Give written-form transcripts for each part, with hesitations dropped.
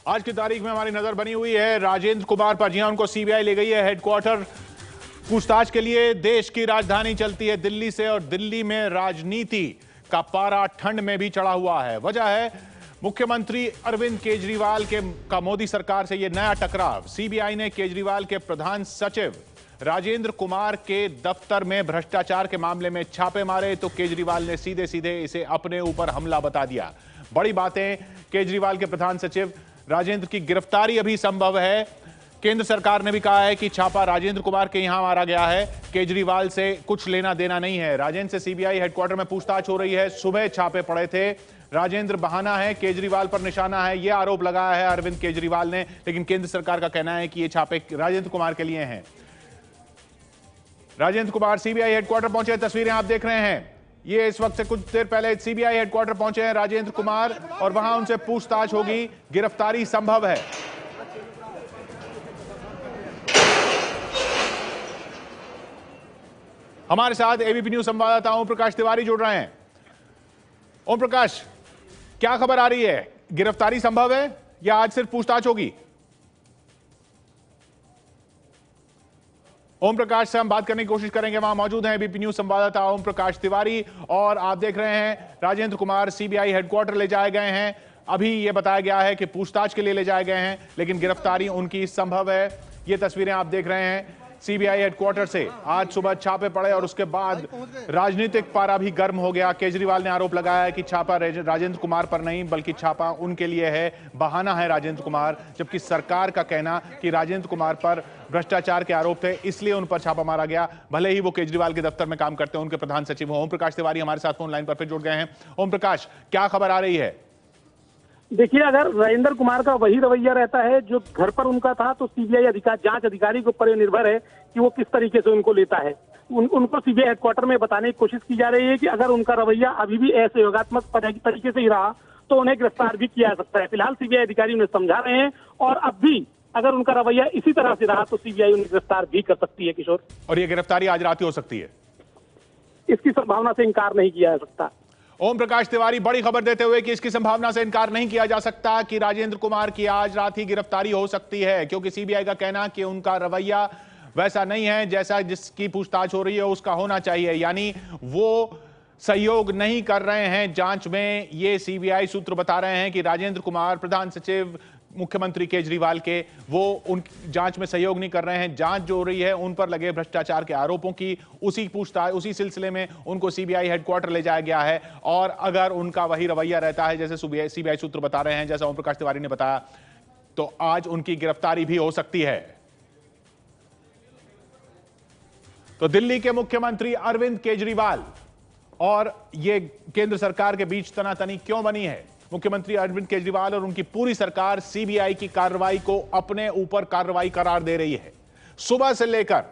आज की तारीख में हमारी नजर बनी हुई है राजेंद्र कुमार पर। जी हां, उनको सीबीआई ले गई है हेडक्वार्टर पूछताछ के लिए। देश की राजधानी चलती है दिल्ली से और दिल्ली में राजनीति का पारा ठंड में भी चढ़ा हुआ है। वजह है मुख्यमंत्री अरविंद केजरीवाल का मोदी सरकार से यह नया टकराव। सीबीआई ने केजरीवाल के प्रधान सचिव राजेंद्र कुमार के दफ्तर में भ्रष्टाचार के मामले में छापे मारे तो केजरीवाल ने सीधे सीधे इसे अपने ऊपर हमला बता दिया। बड़ी बातें, केजरीवाल के प्रधान सचिव राजेंद्र की गिरफ्तारी अभी संभव है। केंद्र सरकार ने भी कहा है कि छापा राजेंद्र कुमार के यहां मारा गया है, केजरीवाल से कुछ लेना देना नहीं है। राजेंद्र से सीबीआई हेडक्वार्टर में पूछताछ हो रही है। सुबह छापे पड़े थे। राजेंद्र बहाना है, केजरीवाल पर निशाना है, यह आरोप लगाया है अरविंद केजरीवाल ने, लेकिन केंद्र सरकार का कहना है कि ये छापे राजेंद्र कुमार के लिए हैं। राजेंद्र कुमार सीबीआई हेडक्वार्टर पहुंचे, तस्वीरें आप देख रहे हैं। ये इस वक्त से कुछ देर पहले सीबीआई हेडक्वार्टर पहुंचे हैं राजेंद्र कुमार और वहां उनसे पूछताछ होगी। गिरफ्तारी संभव है। हमारे साथ एबीपी न्यूज संवाददाता ओम प्रकाश तिवारी जुड़ रहे हैं। ओम प्रकाश, क्या खबर आ रही है? गिरफ्तारी संभव है या आज सिर्फ पूछताछ होगी? ओम प्रकाश से हम बात करने की कोशिश करेंगे। वहां मौजूद हैं एबीपी न्यूज संवाददाता ओम प्रकाश तिवारी और आप देख रहे हैं राजेंद्र कुमार सीबीआई हेडक्वार्टर ले जाए गए हैं। अभी यह बताया गया है कि पूछताछ के लिए ले जाए गए हैं, लेकिन गिरफ्तारी उनकी संभव है। ये तस्वीरें आप देख रहे हैं सीबीआई हेडक्वार्टर से। आज सुबह छापे पड़े और उसके बाद राजनीतिक पारा भी गर्म हो गया। केजरीवाल ने आरोप लगाया है कि छापा राजेंद्र कुमार पर नहीं बल्कि छापा उनके लिए है, बहाना है राजेंद्र कुमार, जबकि सरकार का कहना कि राजेंद्र कुमार पर भ्रष्टाचार के आरोप थे इसलिए उन पर छापा मारा गया, भले ही वो केजरीवाल के दफ्तर में काम करते हैं, उनके प्रधान सचिव हो। ओम प्रकाश तिवारी हमारे साथ फोन लाइन पर फिर जुड़ गए हैं। ओम प्रकाश, क्या खबर आ रही है? देखिए, अगर राजेंद्र कुमार का वही रवैया रहता है जो घर पर उनका था तो सीबीआई जांच अधिकारी के ऊपर निर्भर है कि वो किस तरीके से उनको लेता है। उनको सीबीआई हेडक्वार्टर में बताने की कोशिश की जा रही है कि अगर उनका रवैया अभी भी ऐसे योगात्मक तरीके से ही रहा तो उन्हें गिरफ्तार भी किया जा सकता है। फिलहाल सीबीआई अधिकारी उन्हें समझा रहे हैं और अब भी अगर उनका रवैया इसी तरह से रहा तो सीबीआई उन्हें गिरफ्तार भी कर सकती है। किशोर, और ये गिरफ्तारी आज रात ही हो सकती है? इसकी संभावना से इनकार नहीं किया जा सकता। ओम प्रकाश तिवारी बड़ी खबर देते हुए कि इसकी संभावना से इनकार नहीं किया जा सकता कि राजेंद्र कुमार की आज रात ही गिरफ्तारी हो सकती है, क्योंकि सीबीआई का कहना कि उनका रवैया वैसा नहीं है जैसा जिसकी पूछताछ हो रही है उसका होना चाहिए, यानी वो सहयोग नहीं कर रहे हैं जांच में। ये सीबीआई सूत्र बता रहे हैं कि राजेंद्र कुमार प्रधान सचिव मुख्यमंत्री केजरीवाल के, वो उन जांच में सहयोग नहीं कर रहे हैं। जांच जो हो रही है उन पर लगे भ्रष्टाचार के आरोपों की, उसी पूछताछ उसी सिलसिले में उनको सीबीआई हेडक्वार्टर ले जाया गया है। और अगर उनका वही रवैया रहता है जैसे सीबीआई सूत्र बता रहे हैं, जैसा ओम प्रकाश तिवारी ने बताया, तो आज उनकी गिरफ्तारी भी हो सकती है। तो दिल्ली के मुख्यमंत्री अरविंद केजरीवाल और ये केंद्र सरकार के बीच तनातनी क्यों बनी है? मुख्यमंत्री अरविंद केजरीवाल और उनकी पूरी सरकार सीबीआई की कार्रवाई को अपने ऊपर कार्रवाई करार दे रही है। सुबह से लेकर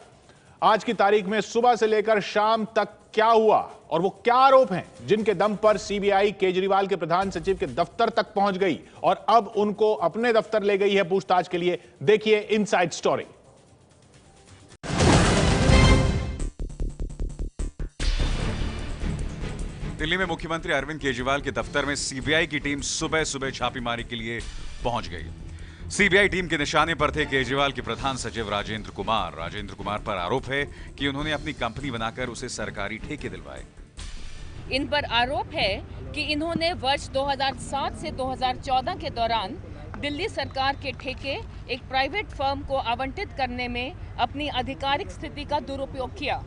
आज की तारीख में सुबह से लेकर शाम तक क्या हुआ और वो क्या आरोप हैं जिनके दम पर सीबीआई केजरीवाल के प्रधान सचिव के दफ्तर तक पहुंच गई और अब उनको अपने दफ्तर ले गई है पूछताछ के लिए। देखिए इनसाइड स्टोरी। दिल्ली में मुख्यमंत्री अरविंद केजरीवाल के दफ्तर में सीबीआई की टीम सुबह सुबह छापेमारी के लिए पहुंच गई। सीबीआई टीम के निशाने पर थे केजरीवाल के प्रधान सचिव राजेंद्र कुमार। राजेंद्र कुमार पर आरोप है कि उन्होंने अपनी कंपनी बनाकर उसे सरकारी ठेके दिलवाए। इन पर आरोप है कि इन्होंने वर्ष 2007 से 2014 के दौरान दिल्ली सरकार के ठेके एक प्राइवेट फर्म को आवंटित करने में अपनी आधिकारिक स्थिति का दुरुपयोग किया।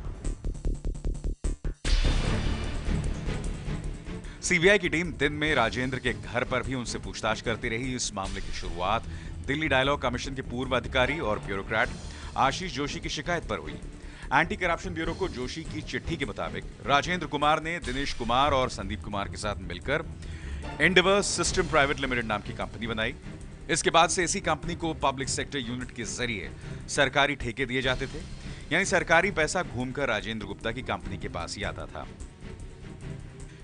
सीबीआई की टीम दिन में राजेंद्र के घर पर भी उनसे पूछताछ करती रही। इस मामले की शुरुआत दिल्ली डायलॉग कमीशन के पूर्व अधिकारी और ब्यूरोक्रेट आशीष जोशी की शिकायत पर हुई। एंटी करप्शन ब्यूरो को जोशी की चिट्ठी के मुताबिक राजेंद्र कुमार ने दिनेश कुमार और संदीप कुमार के साथ मिलकर एंडेवर सिस्टम प्राइवेट लिमिटेड नाम की कंपनी बनाई। इसके बाद से इसी कंपनी को पब्लिक सेक्टर यूनिट के जरिए सरकारी ठेके दिए जाते थे, यानी सरकारी पैसा घूमकर राजेंद्र गुप्ता की कंपनी के पास ही आता था।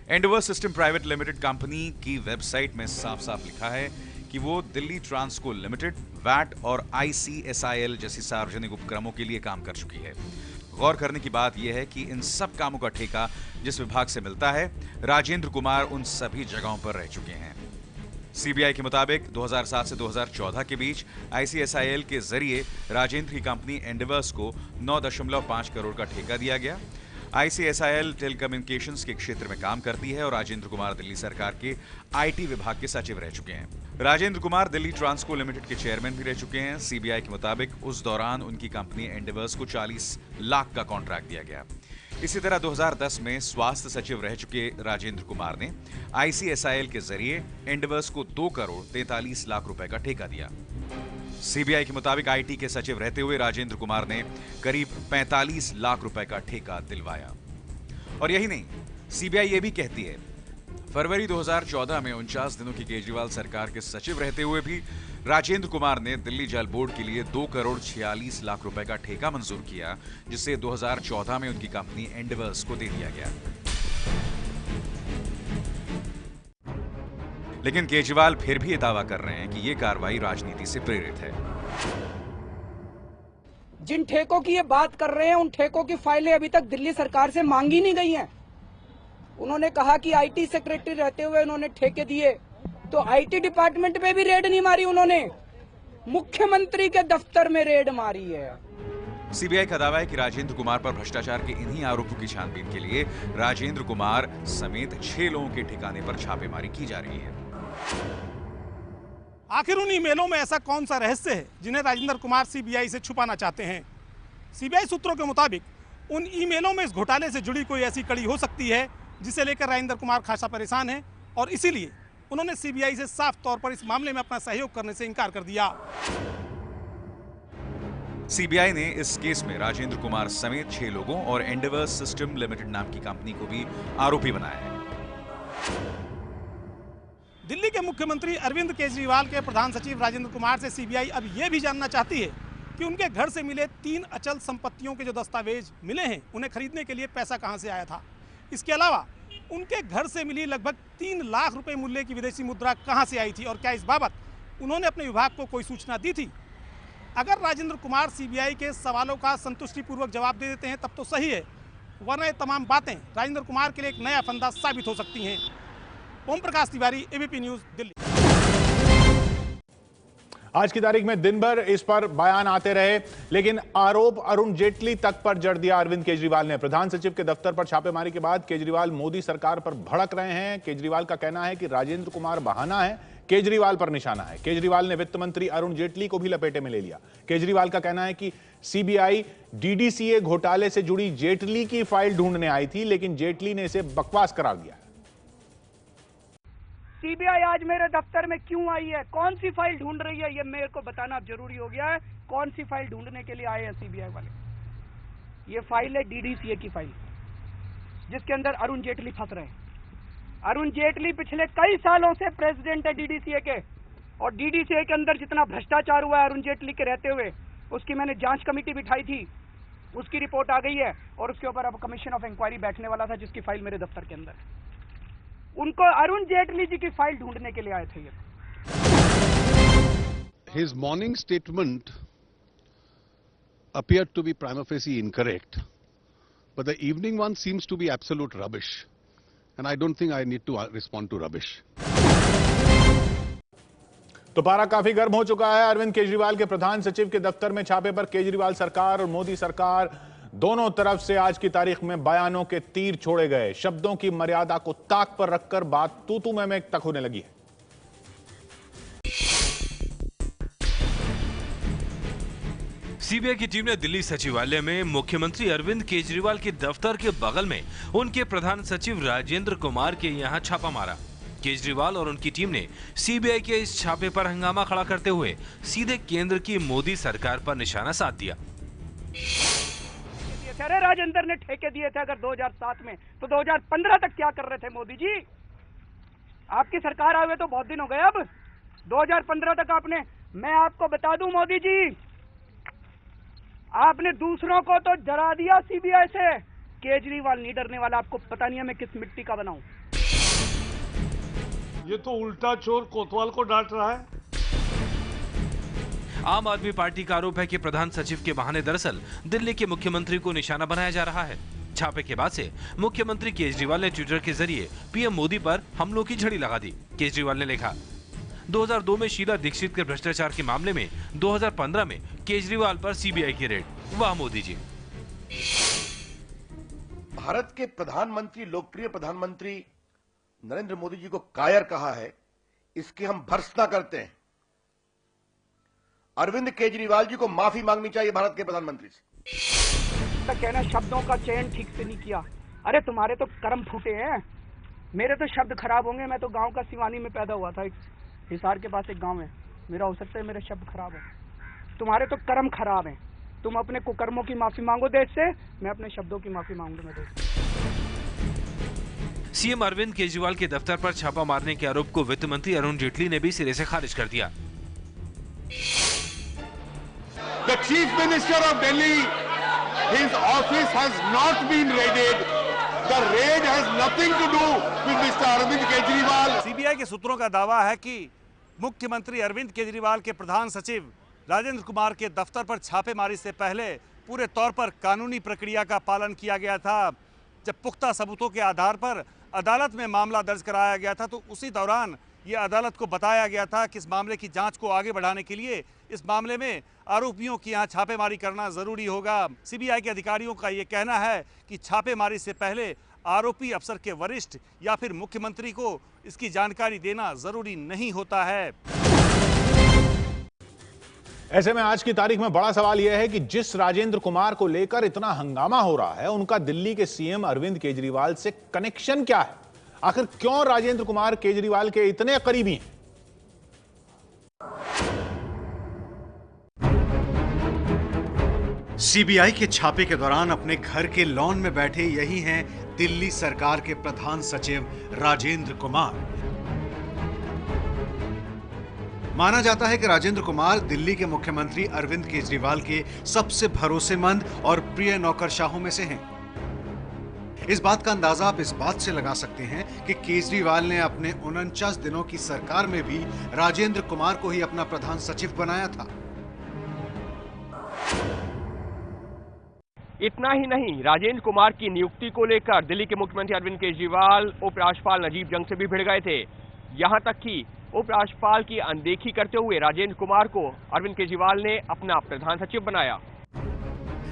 Endeavour system private limited company की वेबसाइट में साफ साफ लिखा है कि वो दिल्ली ट्रांसको लिमिटेड, वैट और ICSIL जैसी सार्वजनिक उपक्रमों के लिए काम कर चुकी है। गौर करने की बात यह है कि इन सब कामों का ठेका जिस विभाग से मिलता है, राजेंद्र कुमार उन सभी जगहों पर रह चुके हैं। सीबीआई के मुताबिक 2007 से 2014 के बीच आईसीएसआईएल के जरिए राजेंद्र की कंपनी एंडेवर्स को 9.5 करोड़ का ठेका दिया गया। आईसीएसआईएल टेलीकम्युनिकेशंस के क्षेत्र में काम करती है और राजेंद्र कुमार दिल्ली सरकार के आईटी विभाग के सचिव रह चुके हैं। राजेंद्र कुमार दिल्ली ट्रांसको लिमिटेड के चेयरमैन भी रह चुके हैं। सीबीआई के मुताबिक उस दौरान उनकी कंपनी एंडेवर्स को 40 लाख का कॉन्ट्रैक्ट दिया गया। इसी तरह 2010 में स्वास्थ्य सचिव रह चुके राजेंद्र कुमार ने आईसीएसआईएल के जरिए एंडेवर्स को 2 करोड़ 43 लाख रुपए का ठेका दिया। सीबीआई के मुताबिक आईटी के सचिव रहते हुए राजेंद्र कुमार ने करीब 45 लाख रुपए का ठेका दिलवाया। और यही नहीं, सीबीआई ये भी कहती है फरवरी 2014 में 49 दिनों की केजरीवाल सरकार के सचिव रहते हुए भी राजेंद्र कुमार ने दिल्ली जल बोर्ड के लिए 2 करोड़ 46 लाख रुपए का ठेका मंजूर किया, जिसे 2014 में उनकी कंपनी एंडेवर्स को दे दिया गया। लेकिन केजरीवाल फिर भी ये दावा कर रहे हैं कि ये कार्रवाई राजनीति से प्रेरित है। जिन ठेकों की ये बात कर रहे हैं उन ठेकों की फाइलें अभी तक दिल्ली सरकार से मांगी नहीं गई हैं। उन्होंने कहा कि आईटी सेक्रेटरी रहते हुए उन्होंने ठेके दिए, तो आईटी डिपार्टमेंट पे भी रेड नहीं मारी उन्होंने, मुख्यमंत्री के दफ्तर में रेड मारी है। सीबीआई का दावा है कि राजेंद्र कुमार पर भ्रष्टाचार के इन्हीं आरोपों की छानबीन के लिए राजेंद्र कुमार समेत 6 लोगों के ठिकाने पर छापेमारी की जा रही है। आखिर उन ईमेलों में ऐसा कौन सा रहस्य है जिन्हें राजेंद्र कुमार सीबीआई से छुपाना चाहते हैं? सीबीआई सूत्रों के मुताबिक उन ईमेलों में इस घोटाले से जुड़ी कोई ऐसी कड़ी हो सकती है जिसे लेकर राजेंद्र कुमार खासा परेशान है और इसीलिए उन्होंने सीबीआई से साफ तौर पर इस मामले में अपना सहयोग करने से इनकार कर दिया। सीबीआई ने इस केस में राजेंद्र कुमार समेत 6 लोगों और एंडेवर्स सिस्टम लिमिटेड नाम की कंपनी को भी आरोपी बनाया है। दिल्ली के मुख्यमंत्री अरविंद केजरीवाल के प्रधान सचिव राजेंद्र कुमार से सीबीआई अब यह भी जानना चाहती है कि उनके घर से मिले 3 अचल संपत्तियों के जो दस्तावेज मिले हैं उन्हें खरीदने के लिए पैसा कहां से आया था। इसके अलावा उनके घर से मिली लगभग 3 लाख रुपए मूल्य की विदेशी मुद्रा कहां से आई थी और क्या इस बाबत उन्होंने अपने विभाग को कोई सूचना दी थी। अगर राजेंद्र कुमार सीबीआई के सवालों का संतुष्टिपूर्वक जवाब दे देते हैं तब तो सही है, वरना ये तमाम बातें राजेंद्र कुमार के लिए एक नया फंदा साबित हो सकती हैं। Om Prakash Tiwari, ABP news, Delhi. आज की तारीख में दिन भर इस पर बयान आते रहे, लेकिन आरोप अरुण जेटली तक पर जड़ दिया अरविंद केजरीवाल ने। प्रधान सचिव के दफ्तर पर छापेमारी के बाद केजरीवाल मोदी सरकार पर भड़क रहे हैं। केजरीवाल का कहना है कि राजेंद्र कुमार बहाना है, केजरीवाल पर निशाना है। केजरीवाल ने वित्त मंत्री अरुण जेटली को भी लपेटे में ले लिया। केजरीवाल का कहना है कि सीबीआई डीडीसीए घोटाले से जुड़ी जेटली की फाइल ढूंढने आई थी, लेकिन जेटली ने इसे बकवास करार दिया। सीबीआई आज मेरे दफ्तर में क्यों आई है, कौन सी फाइल ढूंढ रही है, ये मेरे को बताना अब जरूरी हो गया है। कौन सी फाइल ढूंढने के लिए आए हैं सीबीआई वाले? ये फाइल है डीडीसीए की फाइल, जिसके अंदर अरुण जेटली फंस रहे हैं। अरुण जेटली पिछले कई सालों से प्रेसिडेंट है डीडीसीए के, और डीडीसीए के अंदर जितना भ्रष्टाचार हुआ है अरुण जेटली के रहते हुए, उसकी मैंने जांच कमेटी बिठाई थी, उसकी रिपोर्ट आ गई है और उसके ऊपर अब कमीशन ऑफ इंक्वायरी बैठने वाला था, जिसकी फाइल मेरे दफ्तर के अंदर है। उनको अरुण जेटली जी की फाइल ढूंढने के लिए आए थे ये। His morning statement appeared to be prima facie incorrect, but the evening one seems to be absolute rubbish, and I don't think I need to respond to rubbish. तो पारा काफी गर्म हो चुका है। अरविंद केजरीवाल के प्रधान सचिव के दफ्तर में छापे पर केजरीवाल सरकार और मोदी सरकार दोनों तरफ से आज की तारीख में बयानों के तीर छोड़े गए। शब्दों की मर्यादा को ताक पर रखकर बात तू मैं तक होने लगी है। सीबीआई की टीम ने दिल्ली सचिवालय में मुख्यमंत्री अरविंद केजरीवाल के दफ्तर के बगल में उनके प्रधान सचिव राजेंद्र कुमार के यहां छापा मारा। केजरीवाल और उनकी टीम ने सीबीआई के इस छापे पर हंगामा खड़ा करते हुए सीधे केंद्र की मोदी सरकार पर निशाना साध दिया। अरे राजेंद्र ने ठेके दिए थे अगर 2007 में, तो 2015 तक क्या कर रहे थे मोदी जी? आपकी सरकार आए हुए तो बहुत दिन हो गए। अब 2015 तक आपने, मैं आपको बता दूं मोदी जी, आपने दूसरों को तो डरा दिया सीबीआई से। केजरीवाल नहीं डरने वाला, आपको पता नहीं है मैं किस मिट्टी का बनाऊं। ये तो उल्टा चोर कोतवाल को डांट रहा है। आम आदमी पार्टी का आरोप है कि प्रधान सचिव के बहाने दरअसल दिल्ली के मुख्यमंत्री को निशाना बनाया जा रहा है। छापे के बाद से मुख्यमंत्री केजरीवाल ने ट्विटर के जरिए पीएम मोदी पर हमलों की झड़ी लगा दी। केजरीवाल ने लिखा, 2002 में शीला दीक्षित के भ्रष्टाचार के मामले में, 2015 में केजरीवाल पर सीबीआई की रेड। वाह मोदी जी। भारत के प्रधानमंत्री, लोकप्रिय प्रधानमंत्री नरेंद्र मोदी जी को कायर कहा है, इसकी हम भर्त्सना करते हैं। अरविंद केजरीवाल जी को माफी मांगनी चाहिए भारत के प्रधानमंत्री से। कहना शब्दों का चयन ठीक से नहीं किया। अरे तुम्हारे तो कर्म फूटे हैं, मेरे तो शब्द खराब होंगे। मैं तो गांव का सिवानी में पैदा हुआ था, एक हिसार के पास एक गांव है मेरा। हो सकता है मेरे शब्द खराब है, तुम्हारे तो कर्म खराब हैं। तुम अपने कुकर्मों की माफी मांगो देश से, मैं अपने शब्दों की माफी मांगूंगा देश से। सीएम अरविंद केजरीवाल के दफ्तर पर छापा मारने के आरोप को वित्त मंत्री अरुण जेटली ने भी सिरे से खारिज कर दिया। The Chief Minister of Delhi, his office has not been raided. The raid has nothing to do with Mr. Arvind Kejriwal. CBI के सूत्रों का दावा है कि मुख्यमंत्री अरविंद केजरीवाल के प्रधान सचिव राजेंद्र कुमार के दफ्तर पर छापेमारी से पहले पूरे तौर पर कानूनी प्रक्रिया का पालन किया गया था। जब पुख्ता सबूतों के आधार पर अदालत में मामला दर्ज कराया गया था, तो उसी दौरान ये अदालत को बताया गया था कि इस मामले की जांच को आगे बढ़ाने के लिए इस मामले में आरोपियों की यहाँ छापेमारी करना जरूरी होगा। सीबीआई के अधिकारियों का ये कहना है कि छापेमारी से पहले आरोपी अफसर के वरिष्ठ या फिर मुख्यमंत्री को इसकी जानकारी देना जरूरी नहीं होता है। ऐसे में आज की तारीख में बड़ा सवाल यह है कि जिस राजेंद्र कुमार को लेकर इतना हंगामा हो रहा है, उनका दिल्ली के सीएम अरविंद केजरीवाल से कनेक्शन क्या है? आखिर क्यों राजेंद्र कुमार केजरीवाल के इतने करीबी हैं? सीबीआई के छापे के दौरान अपने घर के लॉन में बैठे यही हैं दिल्ली सरकार के प्रधान सचिव राजेंद्र कुमार। माना जाता है कि राजेंद्र कुमार दिल्ली के मुख्यमंत्री अरविंद केजरीवाल के सबसे भरोसेमंद और प्रिय नौकरशाहों में से हैं। इस बात का अंदाजा आप इस बात से लगा सकते हैं कि केजरीवाल ने अपने 49 दिनों की सरकार में भी राजेंद्र कुमार को ही अपना प्रधान सचिव बनाया था। इतना ही नहीं, राजेंद्र कुमार की नियुक्ति को लेकर दिल्ली के मुख्यमंत्री अरविंद केजरीवाल उपराज्यपाल नजीब जंग से भी भिड़ गए थे। यहां तक कि उपराज्यपाल की अनदेखी करते हुए राजेंद्र कुमार को अरविंद केजरीवाल ने अपना प्रधान सचिव बनाया।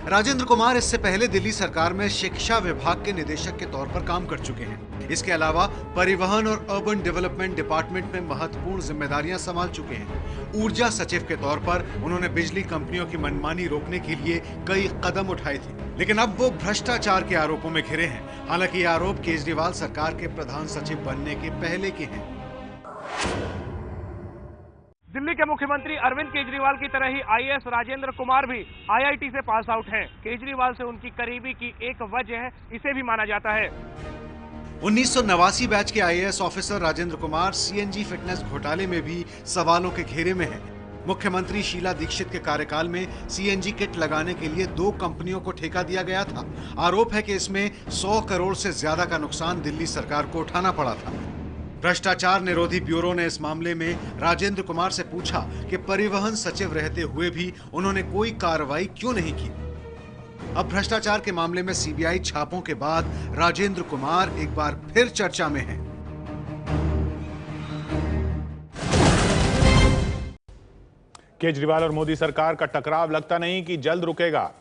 राजेंद्र कुमार इससे पहले दिल्ली सरकार में शिक्षा विभाग के निदेशक के तौर पर काम कर चुके हैं। इसके अलावा परिवहन और अर्बन डेवलपमेंट डिपार्टमेंट में महत्वपूर्ण जिम्मेदारियां संभाल चुके हैं। ऊर्जा सचिव के तौर पर उन्होंने बिजली कंपनियों की मनमानी रोकने के लिए कई कदम उठाए थे, लेकिन अब वो भ्रष्टाचार के आरोपों में घिरे हैं। हालांकि ये आरोप केजरीवाल सरकार के प्रधान सचिव बनने के पहले के हैं। दिल्ली के मुख्यमंत्री अरविंद केजरीवाल की तरह ही आईएएस राजेंद्र कुमार भी आईआईटी से पास आउट हैं। केजरीवाल से उनकी करीबी की एक वजह इसे भी माना जाता है। 1989 बैच के IAS officer Rajendra Kumar CNG fitness घोटाले में भी सवालों के घेरे में हैं। मुख्यमंत्री शीला दीक्षित के कार्यकाल में सीएनजी किट लगाने के लिए 2 कंपनियों को ठेका दिया गया था। आरोप है कि इसमें 100 करोड़ से ज्यादा का नुकसान दिल्ली सरकार को उठाना पड़ा था। भ्रष्टाचार निरोधी ब्यूरो ने इस मामले में राजेंद्र कुमार से पूछा कि परिवहन सचिव रहते हुए भी उन्होंने कोई कार्रवाई क्यों नहीं की। अब भ्रष्टाचार के मामले में सीबीआई छापों के बाद राजेंद्र कुमार एक बार फिर चर्चा में हैं। केजरीवाल और मोदी सरकार का टकराव लगता नहीं कि जल्द रुकेगा।